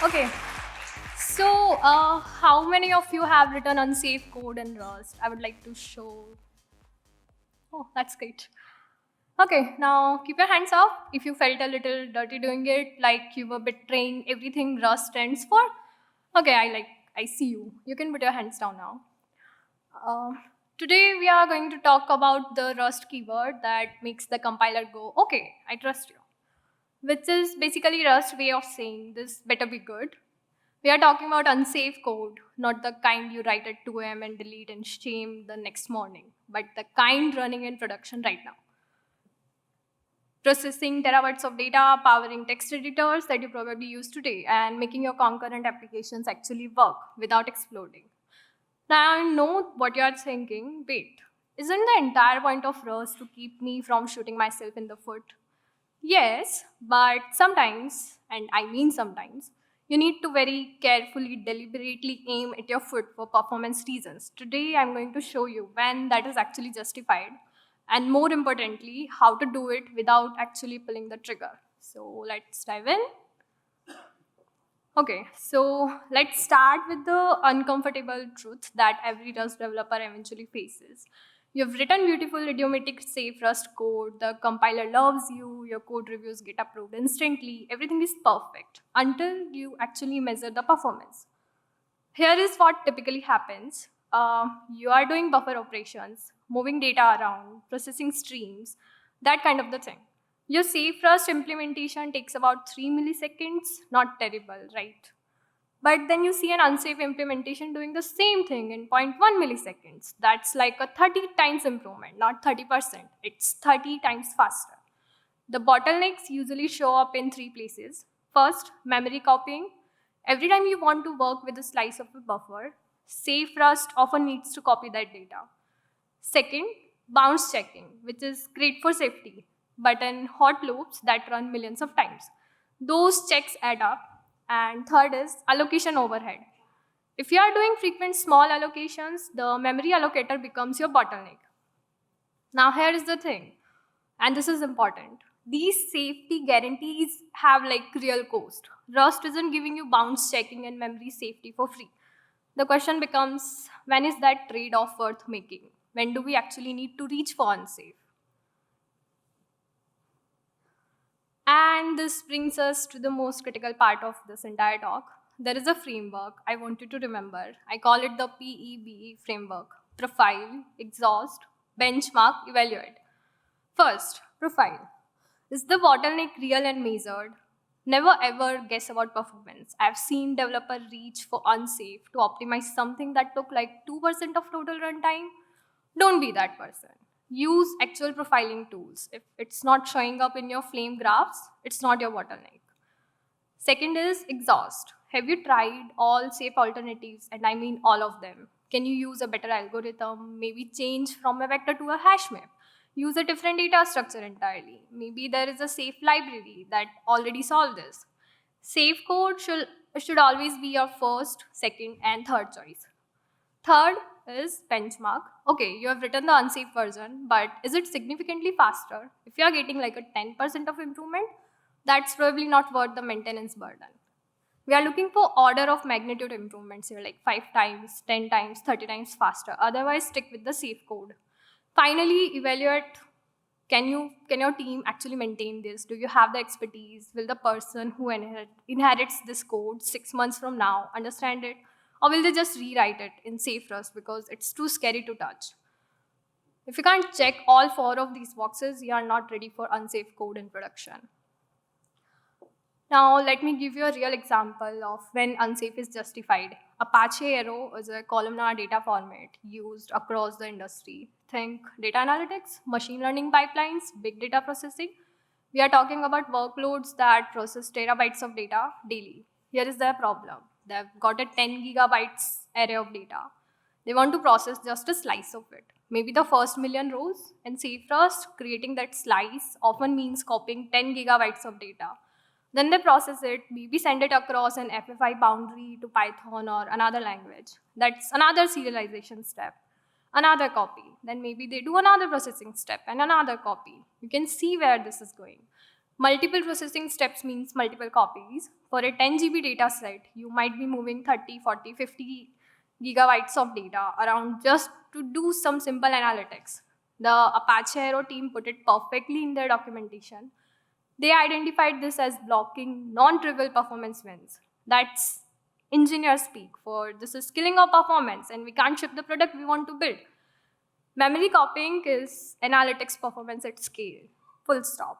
Okay, so how many of you have written unsafe code in Rust? I would like to show. Oh, that's great. Okay, now keep your hands up if you felt a little dirty doing it, like you were betraying everything Rust stands for. Okay, I see you. You can put your hands down now. Uh, Today we are going to talk about the Rust keyword that makes the compiler go, okay, I trust you, which is basically Rust way of saying this better be good. We are talking about unsafe code, not the kind you write at 2 a.m. and delete in shame the next morning, but the kind running in production right now. Processing terabytes of data, powering text editors that you probably use today, and making your concurrent applications actually work without exploding. Now, I know what you are thinking. Wait, isn't the entire point of Rust to keep me from shooting myself in the foot? Yes, but sometimes, and I mean sometimes, you need to very carefully, deliberately aim at your foot for performance reasons. Today, I'm going to show you when that is actually justified, and more importantly, how to do it without actually pulling the trigger. So, let's dive in. Okay, so let's start with the uncomfortable truth that every Rust developer eventually faces. You've written beautiful, idiomatic, safe Rust code, the compiler loves you, your code reviews get approved instantly, everything is perfect until you actually measure the performance. Here is what typically happens. You are doing buffer operations, moving data around, processing streams, that kind of the thing. Your safe Rust implementation takes about 3 milliseconds, not terrible, right? But then you see an unsafe implementation doing the same thing in zero point 0.1 milliseconds. That's like a 30 times improvement, not 30%. It's 30 times faster. The bottlenecks usually show up in three places. First, memory copying. Every time you want to work with a slice of a buffer, safe Rust often needs to copy that data. Second, bounce checking, which is great for safety, but in hot loops that run millions of times. Those checks add up. And third is allocation overhead. If you are doing frequent small allocations, the memory allocator becomes your bottleneck. Now, here is the thing, and this is important. These safety guarantees have like real cost. Rust isn't giving you bounce checking and memory safety for free. The question becomes, when is that trade off worth making? When do we actually need to reach for unsafe? And this brings us to the most critical part of this entire talk. There is a framework I want you to remember. I call it the PEBE framework: profile, exhaust, benchmark, evaluate. First, profile. Is the bottleneck real and measured? Never ever guess about performance. I've seen developer reach for unsafe to optimize something that took like 2% of total runtime. Don't be that person. Use actual profiling tools. If it's not showing up in your flame graphs, it's not your bottleneck. Second is exhaust. Have you tried all safe alternatives? And I mean all of them. Can you use a better algorithm? Maybe change from a vector to a hash map. Use a different data structure entirely. Maybe there is a safe library that already solves this. Safe code should always be your first, second, and third choice. Third is benchmark. Okay, you have written the unsafe version, but is it significantly faster? If you are getting like a 10% of improvement, that's probably not worth the maintenance burden. We are looking for order of magnitude improvements here, like 5 times, 10 times, 30 times faster. Otherwise, stick with the safe code. Finally, evaluate, can your team actually maintain this? Do you have the expertise? Will the person who inherits this code 6 months from now understand it? Or will they just rewrite it in safe Rust because it's too scary to touch? If you can't check all four of these boxes, you are not ready for unsafe code in production. Now, let me give you a real example of when unsafe is justified. Apache Arrow is a columnar data format used across the industry. Think data analytics, machine learning pipelines, big data processing. We are talking about workloads that process terabytes of data daily. Here is their problem. They've got a 10 gigabytes array of data. They want to process just a slice of it. Maybe the first million rows. In Rust, creating that slice often means copying 10 gigabytes of data. Then they process it, maybe send it across an FFI boundary to Python or another language. That's another serialization step. Another copy. Then maybe they do another processing step and another copy. You can see where this is going. Multiple processing steps means multiple copies. For a 10 GB data set, you might be moving 30, 40, 50 gigabytes of data around just to do some simple analytics. The Apache Aero team put it perfectly in their documentation. They identified this as blocking non-trivial performance wins. That's engineer speak for this is killing our performance and we can't ship the product we want to build. Memory copying is analytics performance at scale. Full stop.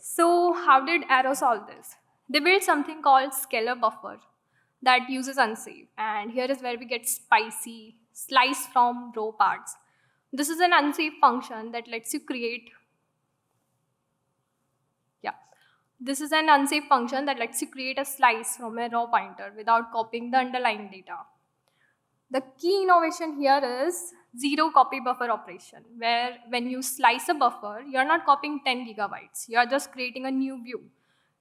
So how did Arrow solve this? They built something called scalar buffer that uses unsafe. And here is where we get spicy, slice from row parts. This is an unsafe function that lets you create This is an unsafe function that lets you create a slice from a raw pointer without copying the underlying data. The key innovation here is zero copy buffer operation, where when you slice a buffer, you're not copying 10 gigabytes. You're just creating a new view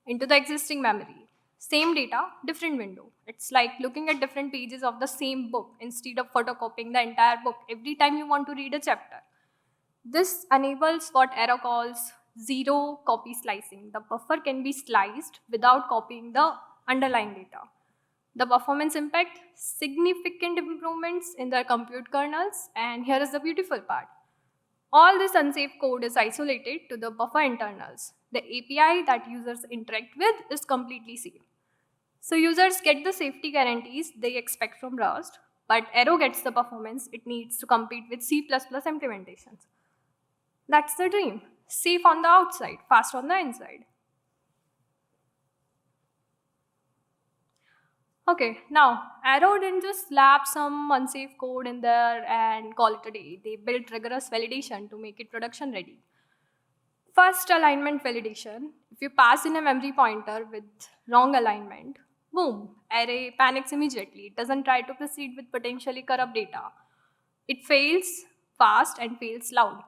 into the existing memory. Same data, different window. It's like looking at different pages of the same book instead of photocopying the entire book every time you want to read a chapter. This enables what Arrow calls zero copy slicing. The buffer can be sliced without copying the underlying data. The performance impact, significant improvements in the compute kernels, and here is the beautiful part. All this unsafe code is isolated to the buffer internals. The API that users interact with is completely safe. So users get the safety guarantees they expect from Rust, but Arrow gets the performance it needs to compete with C++ implementations. That's the dream. Safe on the outside, fast on the inside. Okay, now Arrow didn't just slap some unsafe code in there and call it a day. They built rigorous validation to make it production ready. First, alignment validation. If you pass in a memory pointer with wrong alignment, boom, array panics immediately. It doesn't try to proceed with potentially corrupt data. It fails fast and fails loud.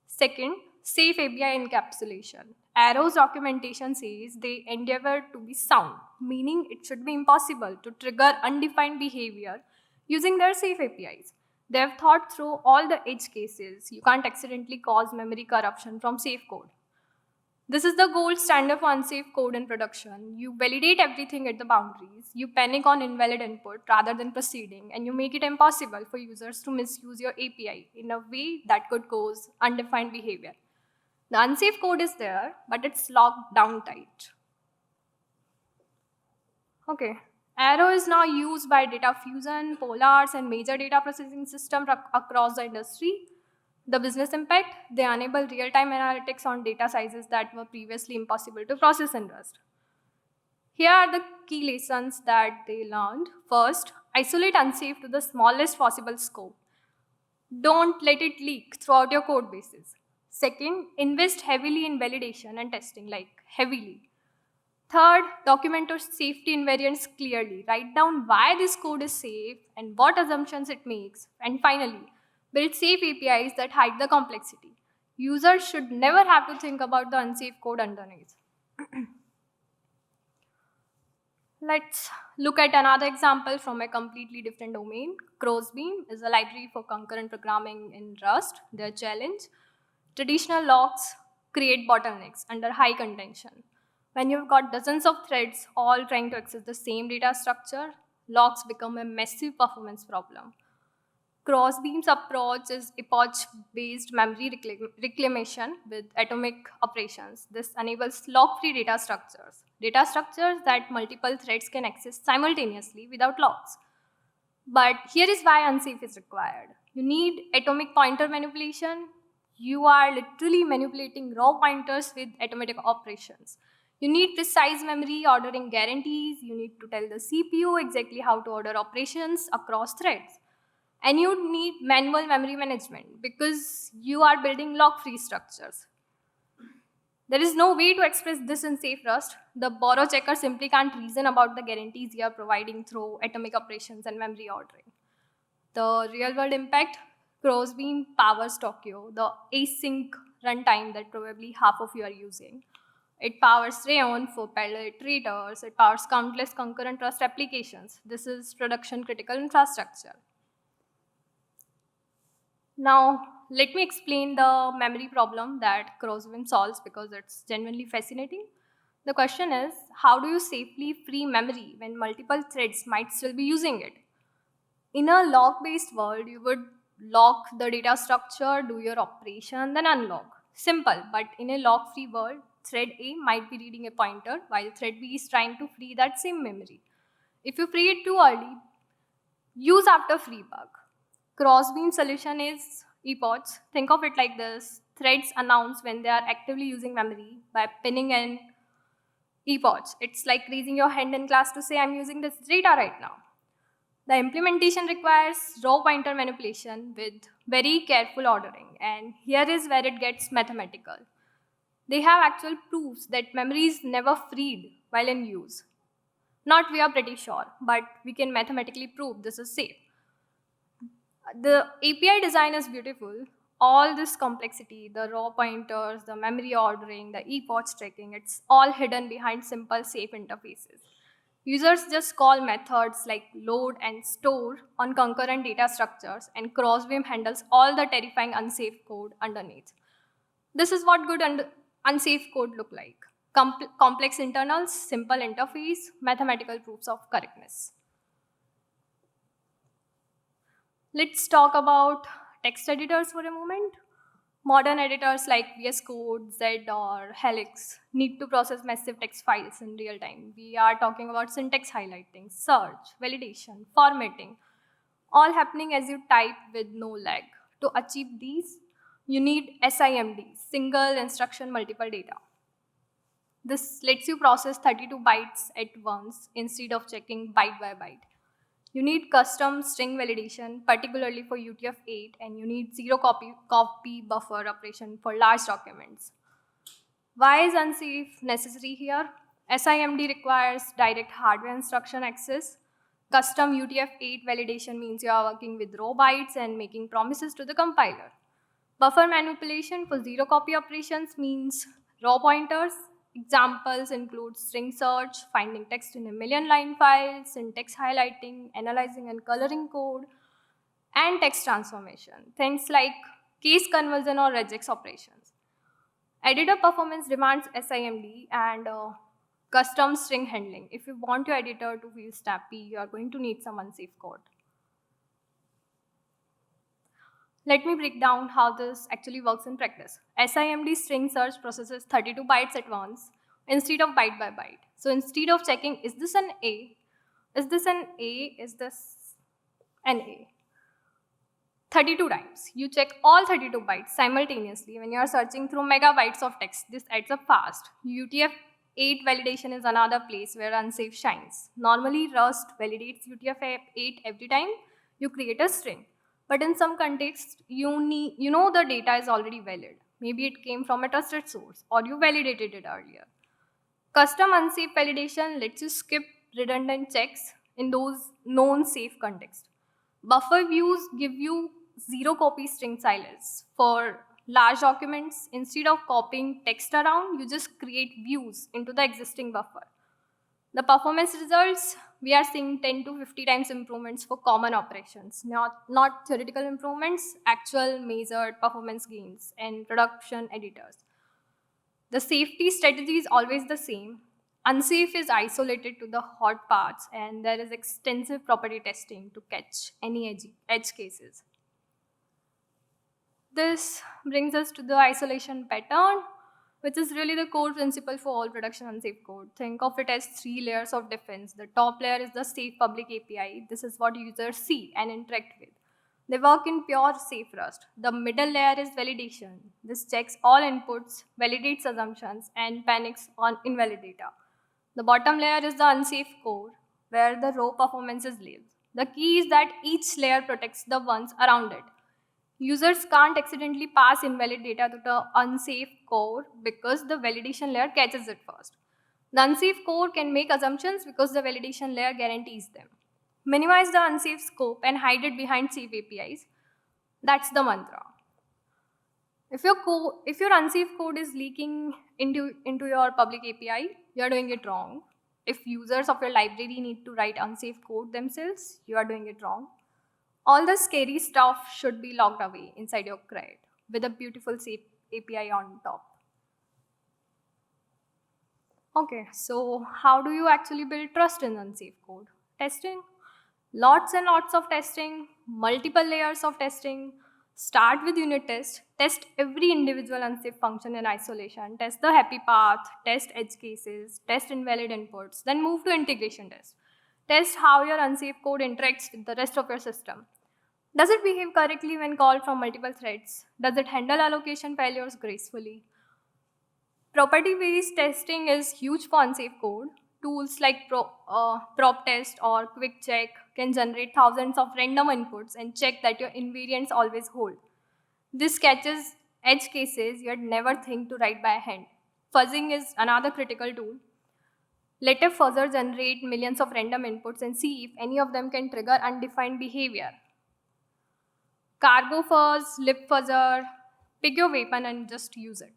Second, safe API encapsulation. Arrow's documentation says they endeavor to be sound, meaning it should be impossible to trigger undefined behavior using their safe APIs. They have thought through all the edge cases. You can't accidentally cause memory corruption from safe code. This is the gold standard for unsafe code in production. You validate everything at the boundaries, you panic on invalid input rather than proceeding, and you make it impossible for users to misuse your API in a way that could cause undefined behavior. The unsafe code is there, but it's locked down tight. Okay. Arrow is now used by Data Fusion, Polars, and major data processing systems across the industry. The business impact, they enable real-time analytics on data sizes that were previously impossible to process in Rust. Here are the key lessons that they learned. First, isolate unsafe to the smallest possible scope. Don't let it leak throughout your code bases. Second, invest heavily in validation and testing, like heavily. Third, document your safety invariants clearly. Write down why this code is safe and what assumptions it makes. And finally, build safe APIs that hide the complexity. Users should never have to think about the unsafe code underneath. Let's look at another example from a completely different domain. Crossbeam is a library for concurrent programming in Rust. Their challenge, traditional locks create bottlenecks under high contention. When you've got dozens of threads all trying to access the same data structure, locks become a massive performance problem. Crossbeam's approach is epoch-based memory reclamation with atomic operations. This enables lock-free data structures that multiple threads can access simultaneously without locks. But here is why unsafe is required. You need atomic pointer manipulation. You are literally manipulating raw pointers with atomic operations. You need precise memory ordering guarantees. You need to tell the CPU exactly how to order operations across threads. And you need manual memory management because you are building lock-free structures. There is no way to express this in safe Rust. The borrow checker simply can't reason about the guarantees you are providing through atomic operations and memory ordering. The real-world impact, Crossbeam powers Tokyo, the async runtime that probably half of you are using. It powers Rayon for parallel iterators. It powers countless concurrent Rust applications. This is production critical infrastructure. Now, let me explain the memory problem that CrossVim solves because it's genuinely fascinating. The question is, how do you safely free memory when multiple threads might still be using it? In a lock-based world, you would lock the data structure, do your operation, then unlock. Simple, but in a lock-free world, thread A might be reading a pointer while thread B is trying to free that same memory. If you free it too early, use after free bug. Crossbeam solution is epochs. Think of it like this. Threads announce when they are actively using memory by pinning an epoch. It's like raising your hand in class to say, I'm using this data right now. The implementation requires row pointer manipulation with very careful ordering, and here is where it gets mathematical. They have actual proofs that memory is never freed while in use. Not we are pretty sure, but we can mathematically prove this is safe. The API design is beautiful. All this complexity, the raw pointers, the memory ordering, the epoch tracking, it's all hidden behind simple safe interfaces. Users just call methods like load and store on concurrent data structures, and Crossbeam handles all the terrifying unsafe code underneath. This is what good unsafe code look like. Complex internals, simple interface, mathematical proofs of correctness. Let's talk about text editors for a moment. Modern editors like VS Code, Z, or Helix need to process massive text files in real time. We are talking about syntax highlighting, search, validation, formatting, all happening as you type with no lag. To achieve these, you need SIMD, single instruction multiple data. This lets you process 32 bytes at once instead of checking byte by byte. You need custom string validation, particularly for UTF-8, and you need zero copy buffer operation for large documents. Why is unsafe necessary here? SIMD requires direct hardware instruction access. Custom UTF-8 validation means you are working with raw bytes and making promises to the compiler. Buffer manipulation for zero copy operations means raw pointers. Examples include string search, finding text in a million line file, syntax highlighting, analyzing and coloring code, and text transformation. Things like case conversion or regex operations. Editor performance demands SIMD and custom string handling. If you want your editor to feel snappy, you are going to need some unsafe code. Let me break down how this actually works in practice. SIMD string search processes 32 bytes at once instead of byte by byte. So instead of checking, is this an A? Is this an A? Is this an A? 32 times. You check all 32 bytes simultaneously when you are searching through megabytes of text. This adds up fast. UTF-8 validation is another place where unsafe shines. Normally, Rust validates UTF-8 every time you create a string. But in some contexts, you know the data is already valid. Maybe it came from a trusted source or you validated it earlier. Custom unsafe validation lets you skip redundant checks in those known safe contexts. Buffer views give you zero copy string silence. For large documents, instead of copying text around, you just create views into the existing buffer. The performance results, we are seeing 10 to 50 times improvements for common operations, not theoretical improvements, actual measured performance gains in production editors. The safety strategy is always the same. Unsafe is isolated to the hot parts, and there is extensive property testing to catch any edge cases. This brings us to the isolation pattern, which is really the core principle for all production unsafe code. Think of it as three layers of defense. The top layer is the safe public API. This is what users see and interact with. They work in pure safe Rust. The middle layer is validation. This checks all inputs, validates assumptions, and panics on invalid data. The bottom layer is the unsafe core, where the raw performance is lived. The key is that each layer protects the ones around it. Users can't accidentally pass invalid data to the unsafe core because the validation layer catches it first. The unsafe core can make assumptions because the validation layer guarantees them. Minimize the unsafe scope and hide it behind safe APIs. That's the mantra. If your unsafe code is leaking into your public API, you're doing it wrong. If users of your library need to write unsafe code themselves, you are doing it wrong. All the scary stuff should be locked away inside your crate with a beautiful safe API on top. Okay, so how do you actually build trust in unsafe code? Testing. Lots and lots of testing, multiple layers of testing. Start with unit test. Test every individual unsafe function in isolation. Test the happy path, test edge cases, test invalid inputs. Then move to integration test. Test how your unsafe code interacts with the rest of your system. Does it behave correctly when called from multiple threads? Does it handle allocation failures gracefully? Property-based testing is huge for unsafe code. Tools like prop test or quick check can generate thousands of random inputs and check that your invariants always hold. This catches edge cases you'd never think to write by hand. Fuzzing is another critical tool. Let a fuzzer generate millions of random inputs and see if any of them can trigger undefined behavior. Cargo fuzz, lip fuzzer, pick your weapon and just use it.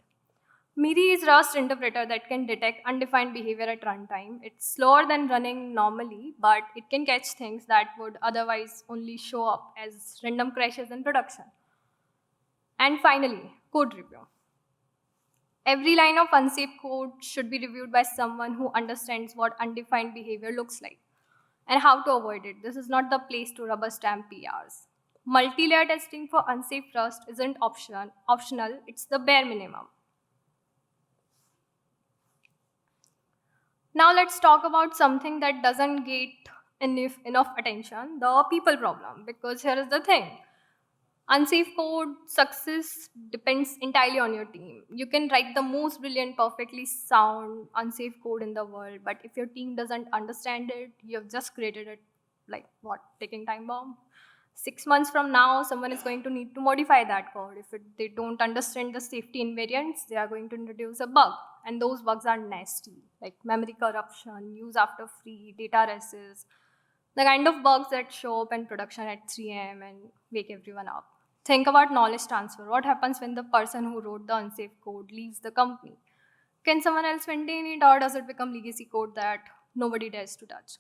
MIDI is Rust interpreter that can detect undefined behavior at runtime. It's slower than running normally, but it can catch things that would otherwise only show up as random crashes in production. And finally, code review. Every line of unsafe code should be reviewed by someone who understands what undefined behavior looks like and how to avoid it. This is not the place to rubber stamp PRs. Multi-layer testing for unsafe Rust isn't optional, it's the bare minimum. Now let's talk about something that doesn't get enough attention, the people problem. Because here is the thing. Unsafe code success depends entirely on your team. You can write the most brilliant, perfectly sound, unsafe code in the world, but if your team doesn't understand it, you've just created it like what, ticking time bomb? 6 months from now, someone is going to need to modify that code. If they don't understand the safety invariants, they are going to introduce a bug. And those bugs are nasty, like memory corruption, use after free, data races, the kind of bugs that show up in production at 3 a.m. and wake everyone up. Think about knowledge transfer. What happens when the person who wrote the unsafe code leaves the company? Can someone else maintain it, or does it become legacy code that nobody dares to touch?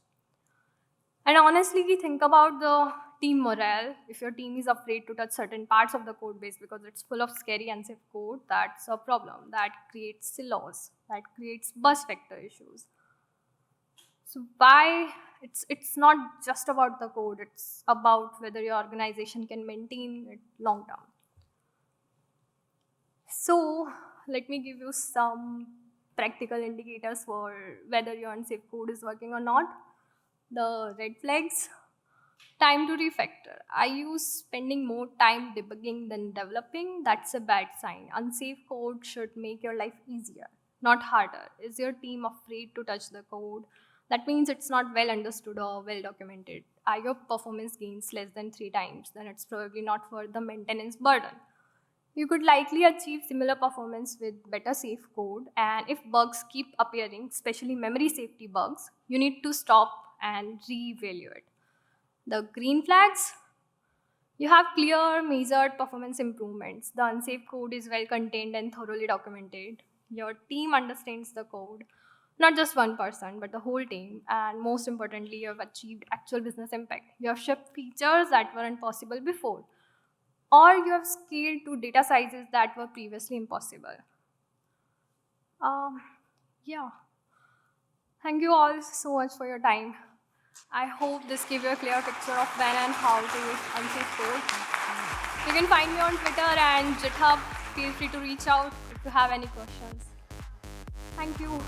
And honestly, think about the team morale. If your team is afraid to touch certain parts of the code base because it's full of scary unsafe code, that's a problem. That creates silos, that creates bus vector issues. So why it's not just about the code, it's about whether your organization can maintain it long term. So let me give you some practical indicators for whether your unsafe code is working or not. The red flags. Time to refactor. Are you spending more time debugging than developing? That's a bad sign. Unsafe code should make your life easier, not harder. Is your team afraid to touch the code? That means it's not well understood or well documented. Are your performance gains less than 3 times? Then it's probably not worth the maintenance burden. You could likely achieve similar performance with better safe code, and if bugs keep appearing, especially memory safety bugs, you need to stop and reevaluate. The green flags, you have clear, measured performance improvements. The unsafe code is well contained and thoroughly documented. Your team understands the code, not just one person, but the whole team. And most importantly, you have achieved actual business impact. You have shipped features that weren't possible before, or you have scaled to data sizes that were previously impossible. Um, yeah. Thank you all so much for your time. I hope this gave you a clear picture of when and how to use unsafe code. You can find me on Twitter and GitHub. Feel free to reach out if you have any questions. Thank you.